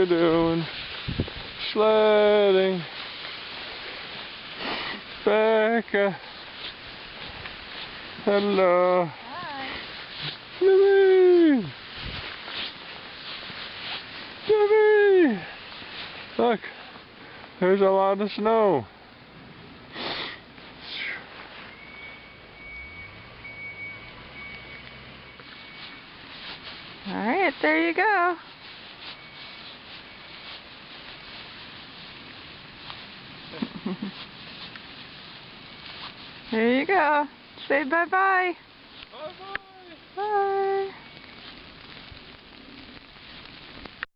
you doing? Sledding. Becca. Hello. Hi. Jimmy. Jimmy. Look, there's a lot of snow. All right, there you go. There you go. Say bye-bye. Bye-bye. Bye.